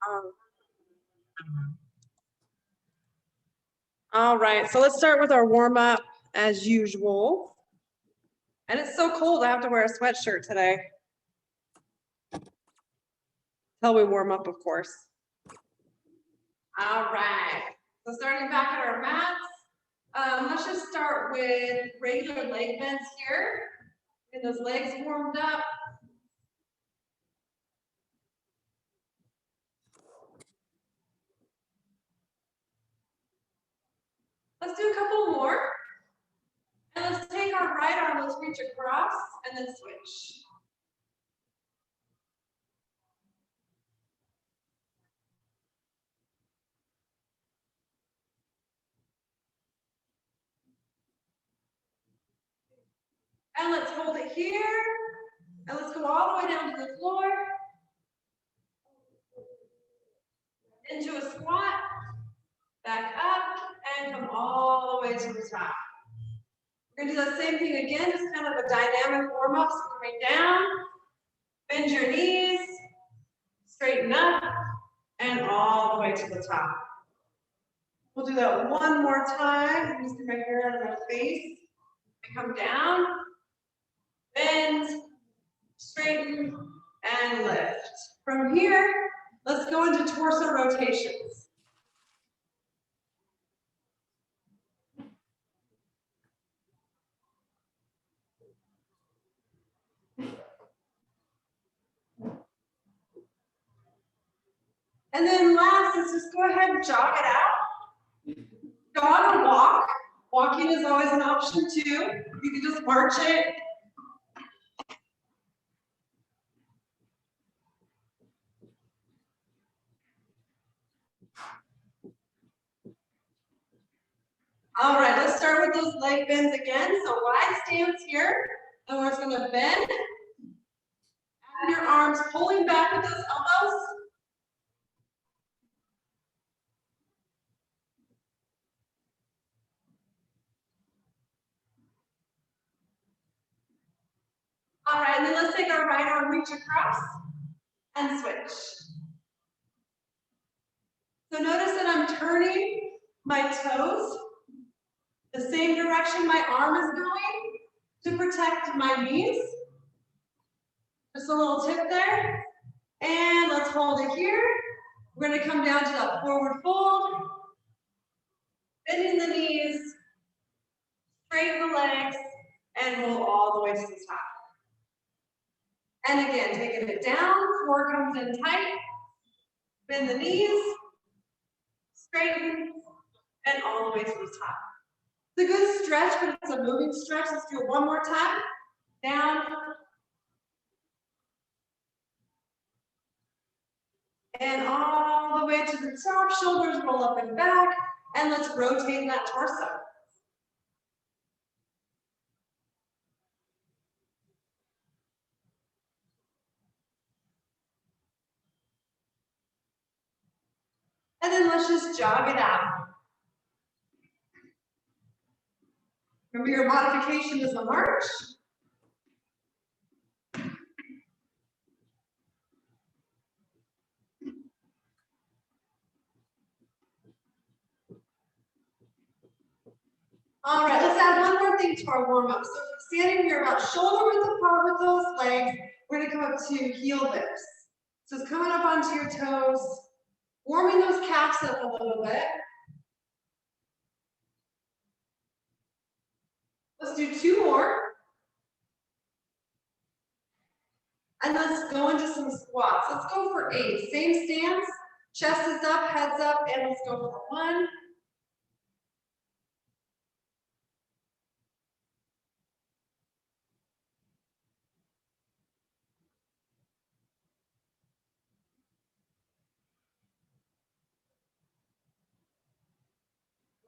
Um, All right, so let's start with our warm up as usual. And it's so cold, I have to wear a sweatshirt today. Till we warm up, of course. All right, so starting back at our mats, let's just start with regular leg bends here. Get those legs warmed up. Let's do a couple more. And let's take our right arm, let's reach across and then switch. And let's hold it here. And let's go all the way down to the floor. Into a squat. Back up and come all the way to the top. We're gonna do the same thing again, just kind of a dynamic warm up. So coming down, bend your knees, straighten up, and all the way to the top. We'll do that one more time. I'm just my hair out of my face. Come down, bend, straighten, and lift. From here, let's go into torso rotations. And then last, let's just go ahead and jog it out. Jog or walk. Walking is always an option too. You can just march it. All right, let's start with those leg bends again. So wide stance here, and we're just gonna bend. Have your arms pulling back with those elbows. All right, and then let's take our right arm, reach across, and switch. So notice that I'm turning my toes the same direction my arm is going to protect my knees. Just a little tip there. And let's hold it here. We're going to come down to that forward fold, bending the knees, straighten the legs, and roll all the way to the top. And again, taking it down, core comes in tight, bend the knees, straighten, and all the way to the top. It's a good stretch, but it's a moving stretch. Let's do it one more time. Down. And all the way to the top, shoulders roll up and back, and let's rotate that torso. And then let's just jog it out. Remember, your modification is the march. All right, let's add one more thing to our warm-up. So standing here about shoulder width apart with those legs, we're gonna come up to heel dips. So it's coming up onto your toes, warming those calves up a little bit. Let's do two more. And let's go into some squats. Let's go for 8. Same stance, chest is up, head's up, and let's go for 1.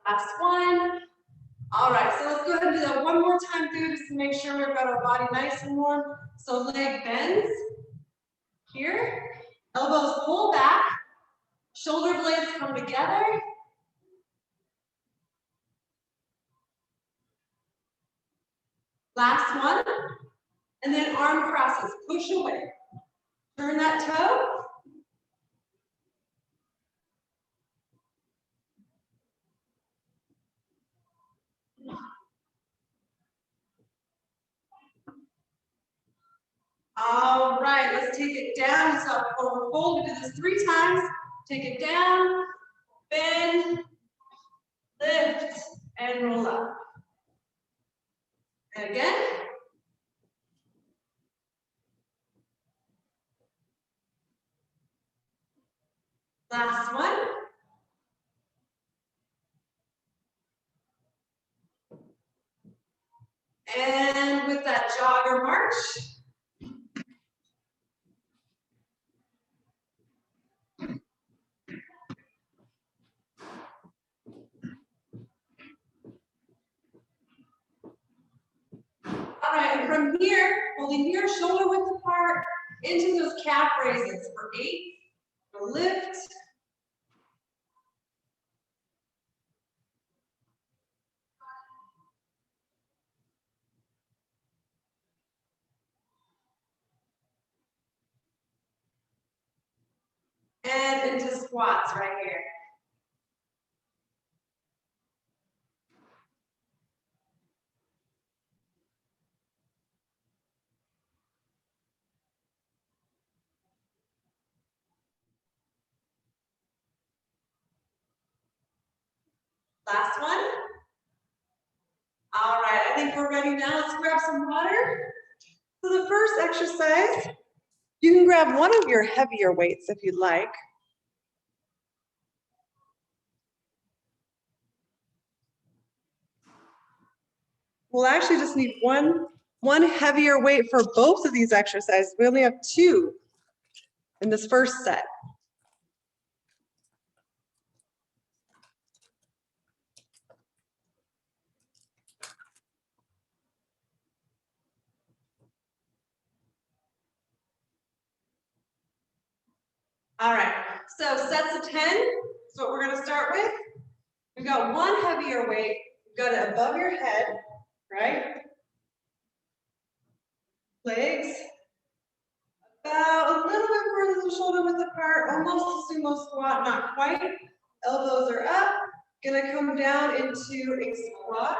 Last one. All right, so let's go ahead and do that one more time through just to make sure we've got our body nice and warm. So leg bends here, elbows pull back, shoulder blades come together. Last one, and then arm crosses, push away. Turn that toe, All right, let's take it down. So forward fold. We do this 3 times. Take it down, bend, lift, and roll up. And again. Last one. And with that jogger march. All right, and from here, holding here, shoulder width apart, into those calf raises for 8. Lift. And into squats right here. Last one. All right, I think we're ready now. Let's grab some water. So the first exercise, you can grab one of your heavier weights if you'd like. We'll actually just need one heavier weight for both of these exercises. We only have 2 in this first set. All right, so sets of 10 is what we're gonna start with. We've got one heavier weight, you've got it above your head, right? Legs, about a little bit further than shoulder width apart, almost a sumo squat, not quite. Elbows are up, gonna come down into a squat,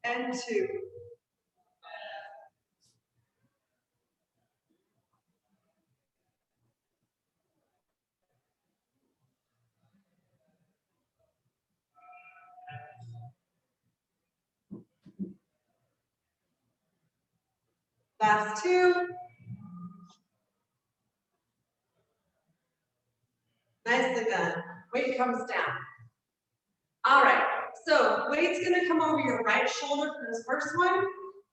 and 2. Last 2. Nicely done. Weight comes down. All right, so weight's gonna come over your right shoulder for this first one.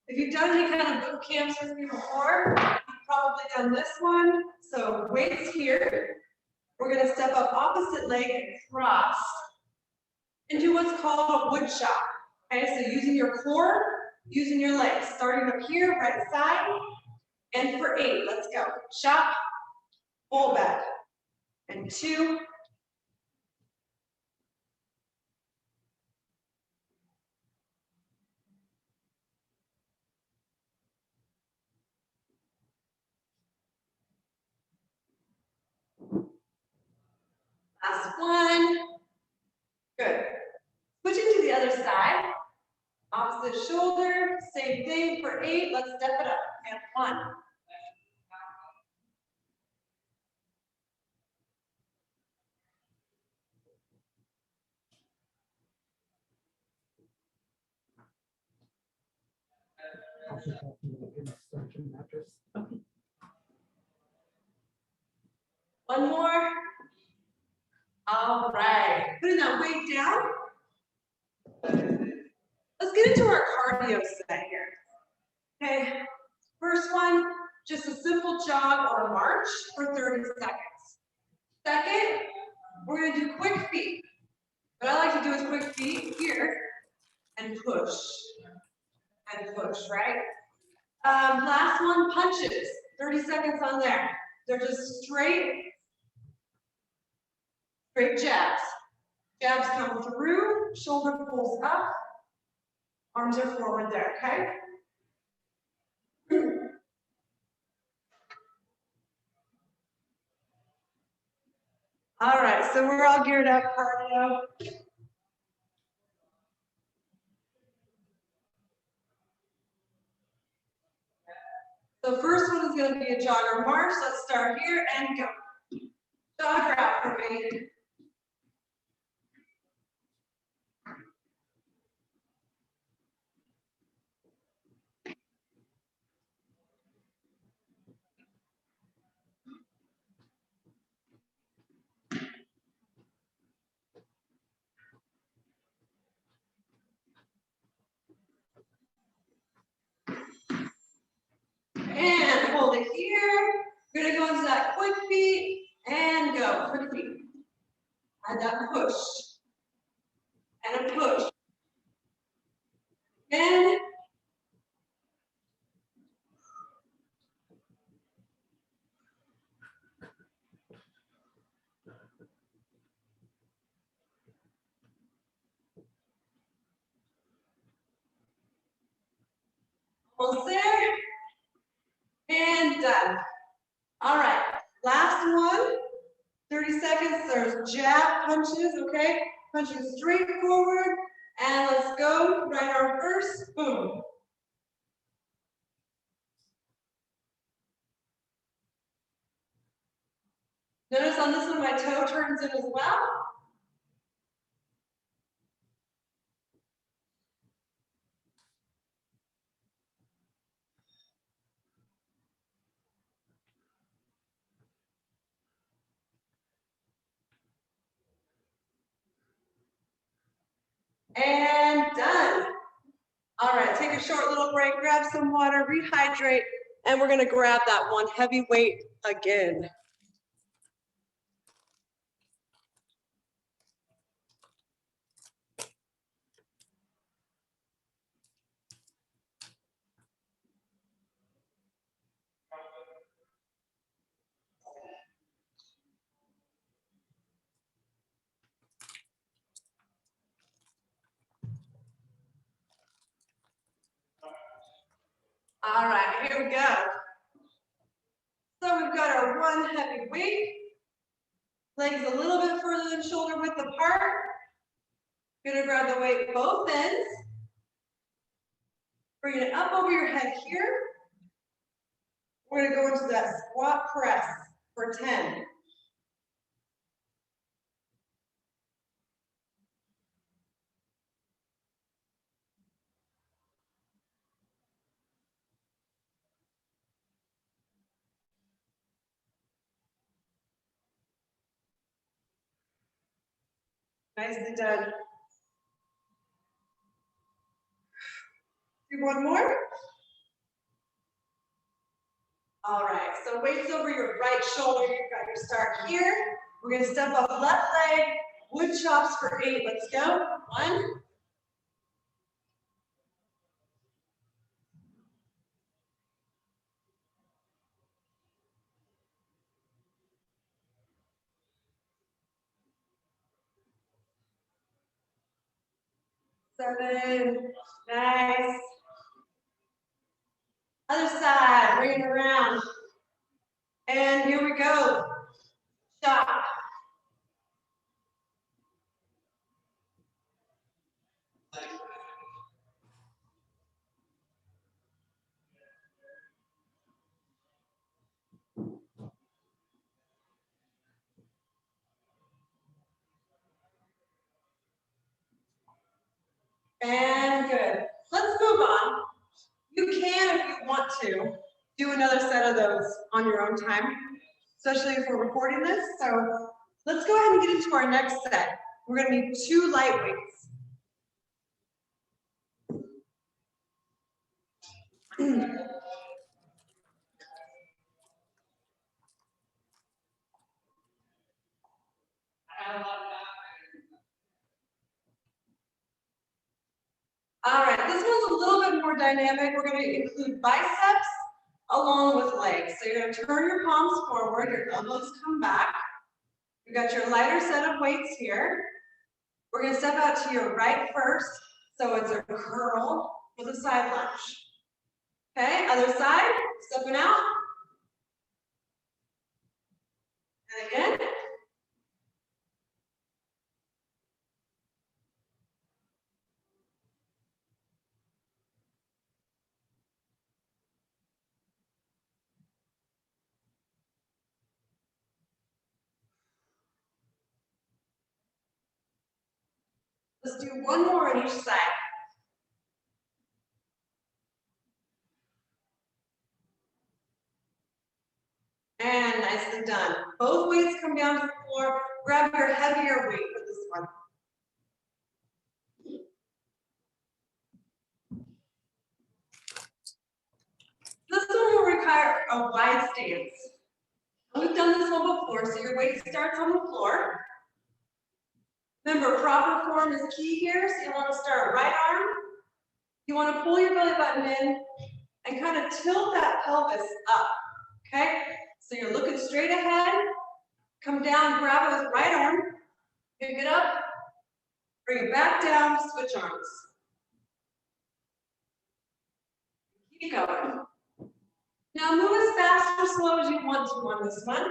If you've done any kind of boot camps with me before, you've probably done this one. So weight's here. We're gonna step up opposite leg and cross and do what's called a wood chop. Okay, so using your core, using your legs, starting up here, right side, and for 8, let's go. Chop, pull back, and 2, last one. Good. Switching to the other side. Opposite shoulder, same thing for 8. Let's step it up. And 1. One more. All right. Putting that weight down. Let's get into our cardio set here. Okay. First one, just a simple jog or a march for 30 seconds. Second, we're going to do quick feet. What I like to do is quick feet here and push. And push, right? Last one, punches. 30 seconds on there. They're just straight jabs. Jabs come through, shoulder pulls up, arms are forward there, okay? All right, so we're all geared up, cardio. So first one is going to be a jogger march. Let's start here and go. Jogger out for me. And hold it here. We're going to go into that quick feet and go. Quick feet. And that push. And a push. And almost there. And done. All right. Last one. 30 seconds. There's jab punches, okay? Punching straight forward. And let's go. Right arm first. Boom. Notice on this one, my toe turns in as well. And done. All right, take a short little break, grab some water, rehydrate, and we're gonna grab that one heavy weight again. All right, here we go. So we've got our one heavy weight, legs a little bit further than shoulder width apart. Gonna grab the weight both ends. Bring it up over your head here. We're gonna go into that squat press for 10. Nicely done. Do one more. All right, so weights over your right shoulder. You've got your start here. We're gonna step up left leg, wood chops for 8. Let's go. 1. 7. Nice. Other side, bring it around. And here we go. Chop. And good. Let's move on. You can, if you want to, do another set of those on your own time, especially if we're recording this. So let's go ahead and get into our next set. We're going to need 2 light weights. All right, this one's a little bit more dynamic. We're going to include biceps along with legs. So you're going to turn your palms forward, your elbows come back. You've got your lighter set of weights here. We're going to step out to your right first. So it's a curl with a side lunge. Okay, other side, stepping out. And again. Let's do one more on each side. And nicely done. Both weights come down to the floor. Grab your heavier weight for this one. This one will require a wide stance. We've done this one before, so your weight starts on the floor. Remember, proper form is key here, so you want to start right arm. You want to pull your belly button in and kind of tilt that pelvis up, okay? So you're looking straight ahead, come down, grab it with right arm, pick it up, bring it back down, switch arms. Keep going. Now move as fast or slow as you want to on this one.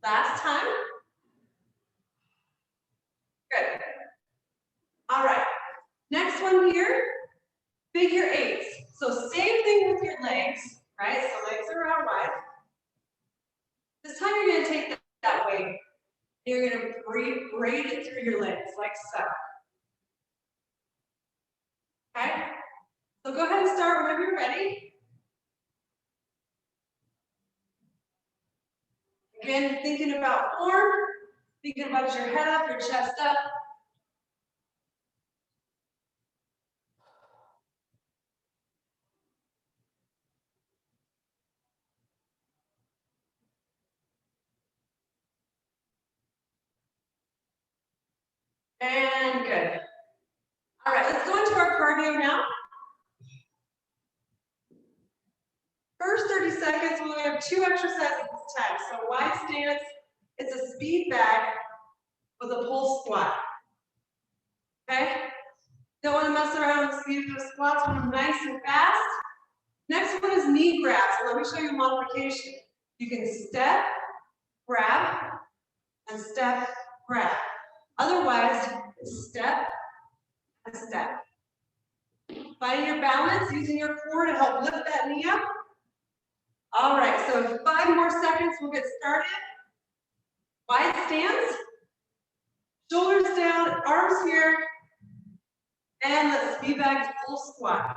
Last time. Good. All right. Next one here, figure eights. So same thing with your legs, right? So legs are out wide. This time you're going to take that weight and you're going to braid it through your legs like so. Okay? So go ahead and start whenever you're ready. Again, thinking about form, thinking about your head up, your chest up. And good. All right, let's go into our cardio now. First 30 seconds, we have 2 exercises this time. So wide stance, it's a speed bag with a pull squat. Okay? Don't want to mess around with the speed of the squats, want them nice and fast. Next one is knee grabs. So let me show you a modification. You can step, grab, and step, grab. Otherwise, step, and step. Finding your balance, using your core to help lift that knee up. All right, so 5 more seconds, we'll get started. Wide stance, shoulders down, arms here, and let's speed back to full squat.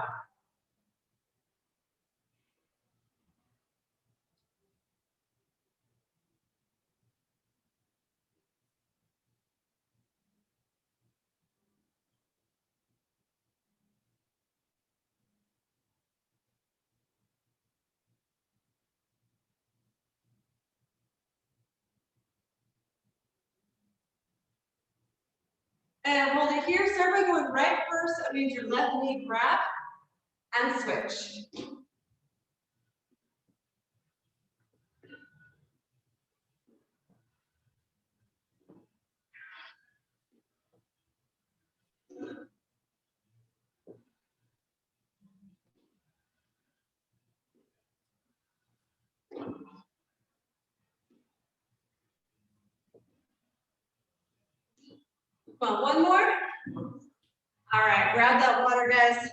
And hold it here. Start by going right first. That means your left knee grab and switch. Come on, one more. All right, grab that water, guys.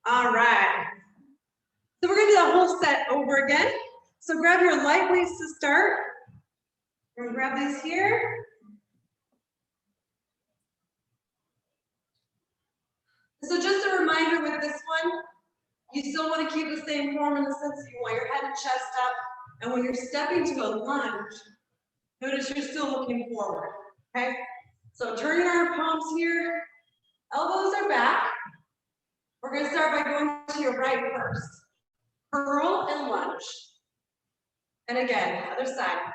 All right. So we're gonna do the whole set over again. So grab your light weights to start. We're gonna grab these here. So just a reminder with this one, you still want to keep the same form in the sense that you want your head and chest up. And when you're stepping to a lunge, notice you're still looking forward, okay? So turning our palms here, elbows are back. We're gonna start by going to your right first. curl and lunge. And again, other side.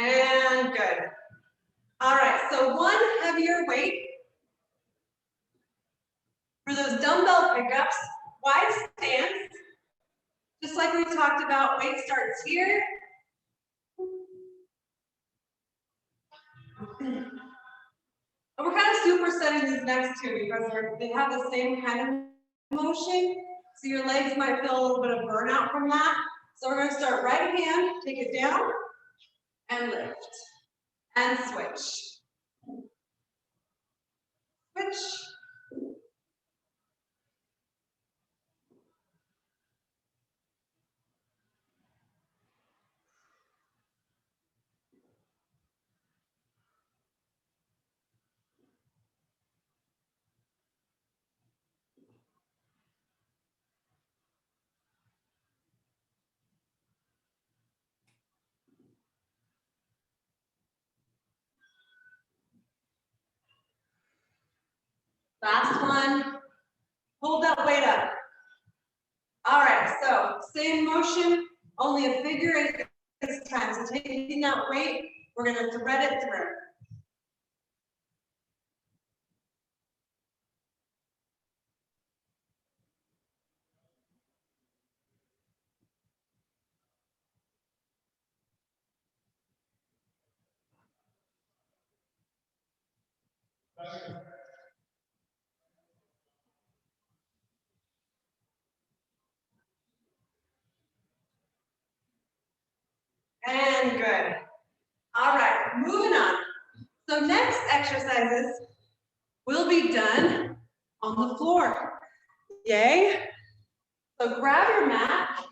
And good. All right, so one heavier weight. For those dumbbell pickups, wide stance. Just like we talked about, weight starts here. And we're kind of supersetting these next two because they have the same kind of motion. So your legs might feel a little bit of burnout from that. So we're going to start right hand, take it down, and lift. And switch. Switch. Last one. Hold that weight up. All right, so same motion, only a figure eight this time. So taking that weight, we're going to thread it through. And good. All right, moving on. So next exercises will be done on the floor. Yay? So grab your mat.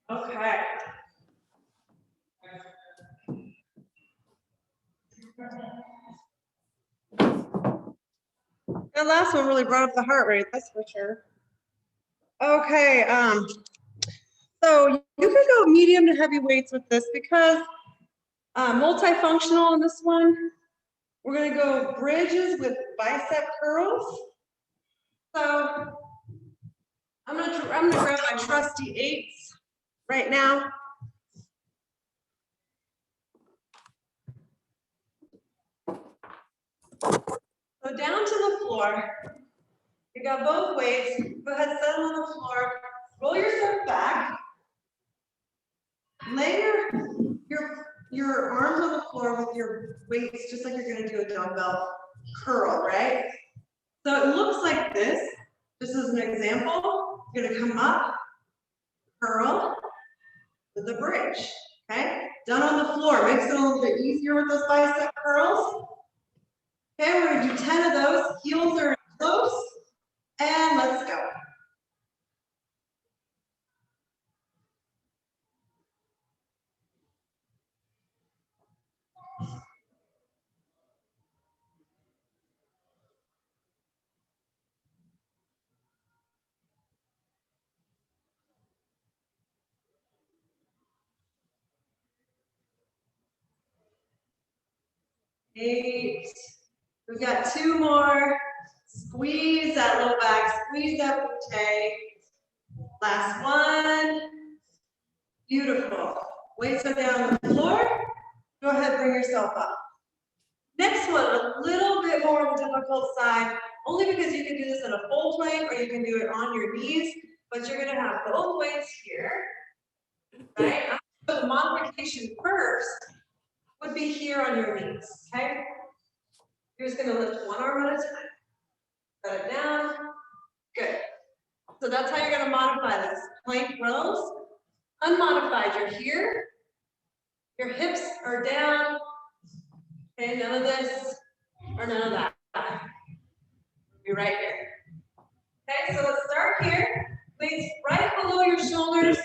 Okay. That last one really brought up the heart rate, that's for sure. Okay, so you could go medium to heavy weights with this because multifunctional in this one. We're gonna go bridges with bicep curls. So I'm gonna grab my trusty eights right now. So down to the floor. You got both weights. Go ahead, settle on the floor. Roll yourself back. Lay your arms on the floor with your weights, just like you're going to do a dumbbell curl, right? So it looks like this. Just as an example, you're going to come up, curl with a bridge. Okay, done on the floor. Makes it a little bit easier with those bicep curls. Okay, we're going to do 10 of those. Heels are close, and let's go. Eight. We've got two more. Squeeze that low back, squeeze that glute. Last one. Beautiful. Weights are down on the floor. Go ahead, bring yourself up. Next one, a little bit more on the difficult side, only because you can do this in a full plank or you can do it on your knees, but you're gonna have both weights here, right? So the modification first would be here on your knees, okay? You're just gonna lift one arm at a time. Set it down. Good. So that's how you're going to modify this. Plank rows. Unmodified. You're here. Your hips are down. Okay, none of this or none of that. Be right here. Okay, so let's start here. Weights right below your shoulders.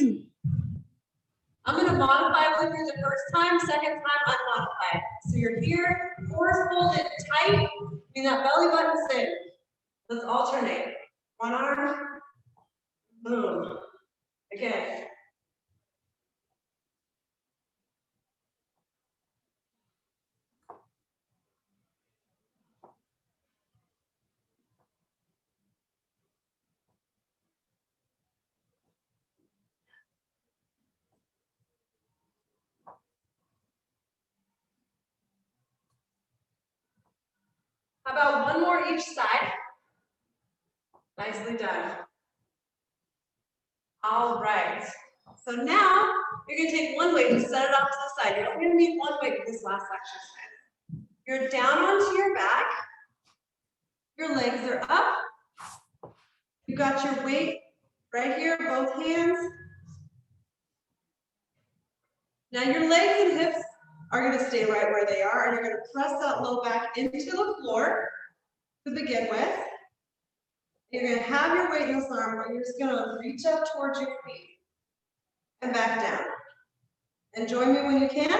I'm going to modify with you the first time, second time unmodified. So you're here, core hold it tight, mean that belly button's in. Let's alternate. One arm, boom. Again. How about one more each side? Nicely done. All right. So now you're going to take one weight and set it off to the side. You're only going to need one weight for this last exercise. You're down onto your back. Your legs are up. You got your weight right here, both hands. Now your legs and hips are going to stay right where they are, and you're going to press that low back into the floor to begin with. You're going to have your weight in this arm, but you're just going to reach up towards your feet and back down. And join me when you can.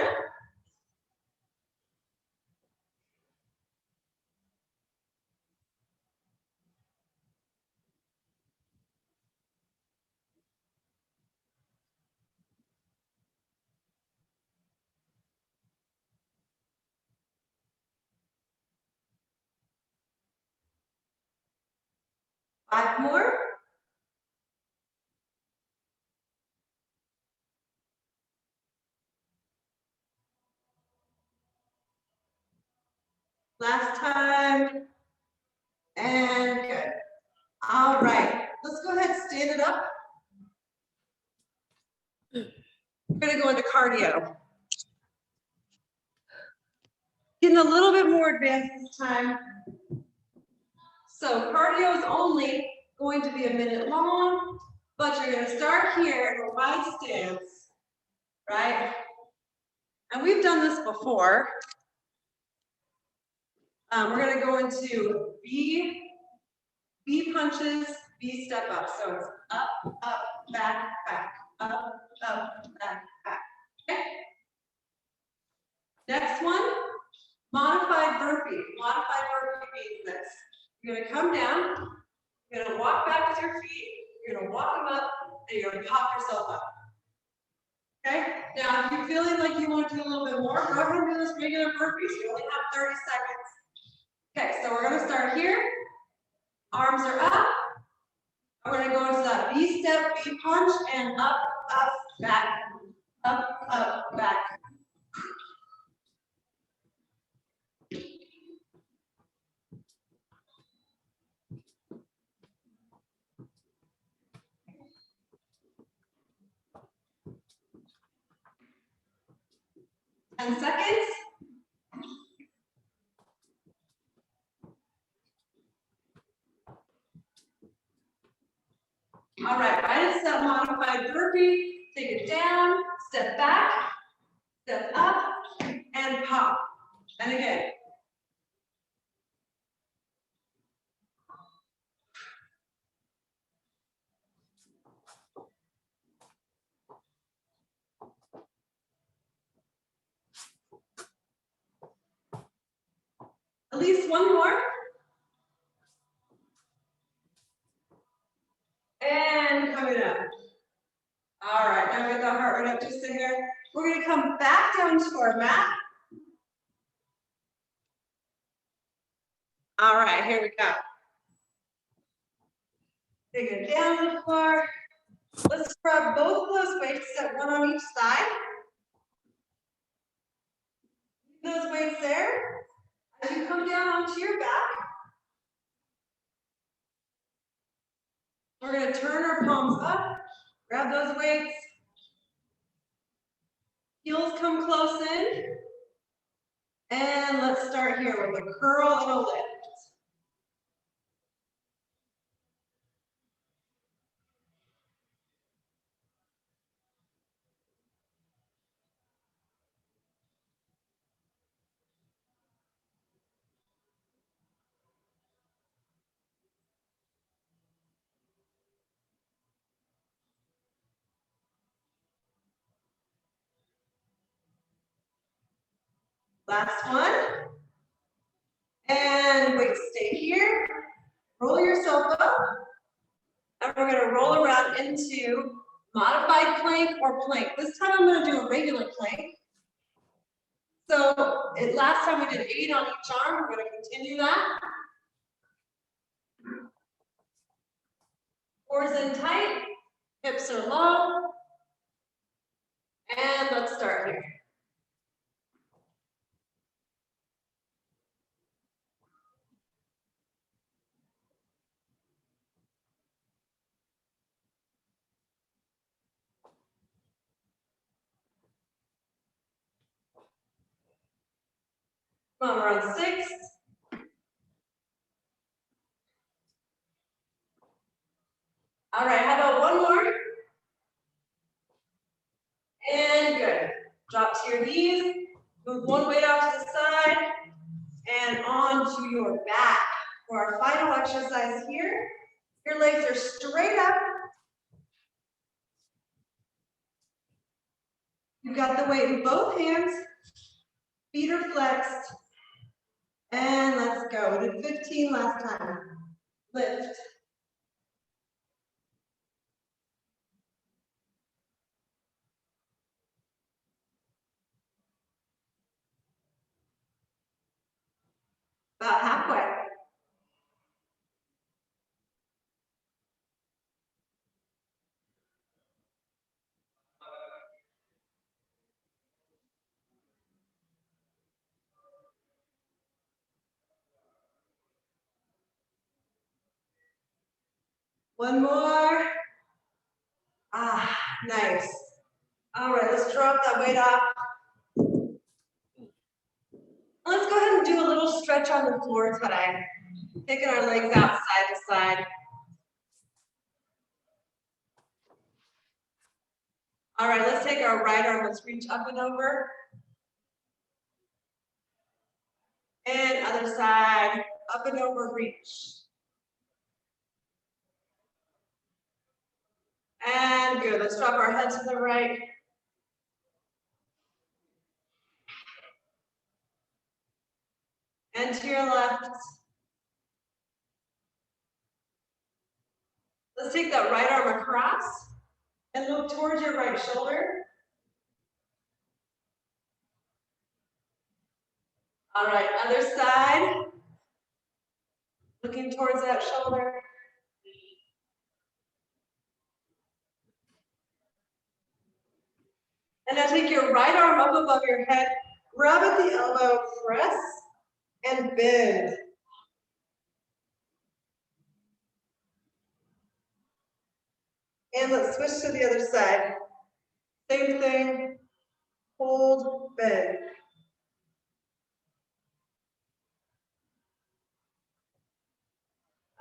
Five more. Last time. And good. All right. Let's go ahead and stand it up. We're going to go into cardio. Getting a little bit more advanced this time. So cardio is only going to be a minute long, but you're going to start here in a wide stance, right? And we've done this before. We're going to go into B punches, B step up. So it's up, up, back, back, up, up, back, back. Okay? Next one, modified burpee. Modified burpee means this. You're going to come down, you're going to walk back with your feet, you're going to walk them up, and you're going to pop yourself up. Okay? Now, if you're feeling like you want to do a little bit more, go ahead and do this regular burpees. You only have 30 seconds. Okay, so we're going to start here. Arms are up. We're going to go into that B step, B punch, and up, up, back, up, up, back. Ten seconds. All right, right as that modified burpee, take it down, step back, step up, and pop. And again. At least one more. And coming up. All right, now get the heart rate up just a hair. We're going to come back down to our mat. All right, here we go. Take it down to the floor. Let's grab both of those weights, set one on each side. Those weights there. As you come down onto your back, we're going to turn our palms up, grab those weights. Heels come close in. And let's start here with a curl and a lift. Last one. And wait, stay here. Roll yourself up. And we're going to roll around into modified plank or plank. This time I'm going to do a regular plank. So last time we did 8 on each arm. We're going to continue that. Cores in tight, hips are low. And let's start here. Come on, we're on 6. All right, how about one more? And good. Drop to your knees, move one weight off to the side, and onto your back. For our final exercise here, your legs are straight up. You've got the weight in both hands, feet are flexed, and let's go. We did 15 last time. Lift. About halfway. One more. Ah, nice. All right, let's drop that weight off. Let's go ahead and do a little stretch on the floor today. Taking our legs out side to side. All right, let's take our right arm, let's reach up and over. And other side, up and over, reach. And good, let's drop our head to the right. And to your left. Let's take that right arm across and look towards your right shoulder. All right, other side. Looking towards that shoulder. And now take your right arm up above your head, grab at the elbow, press, and bend. And let's switch to the other side. Same thing, hold, bend.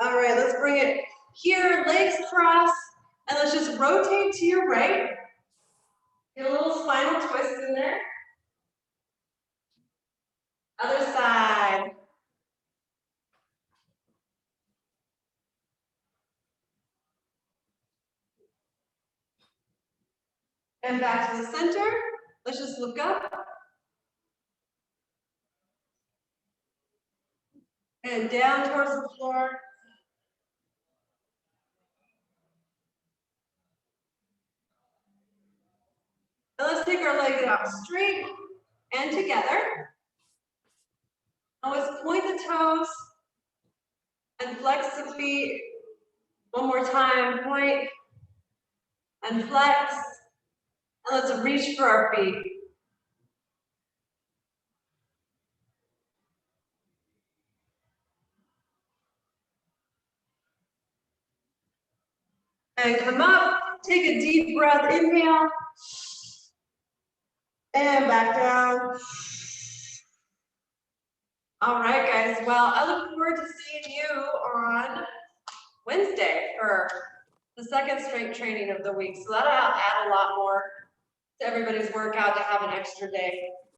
All right, let's bring it here, legs cross, and let's just rotate to your right. Get a little spinal twist in there. Other side. And back to the center. Let's just look up. And down towards the floor. And let's take our legs out straight and together. And let's point the toes and flex the feet. One more time, point and flex. And let's reach for our feet. And come up, take a deep breath, inhale. And back down. All right, guys. Well, I look forward to seeing you on Wednesday for the second strength training of the week. So that'll add a lot more to everybody's workout to have an extra day.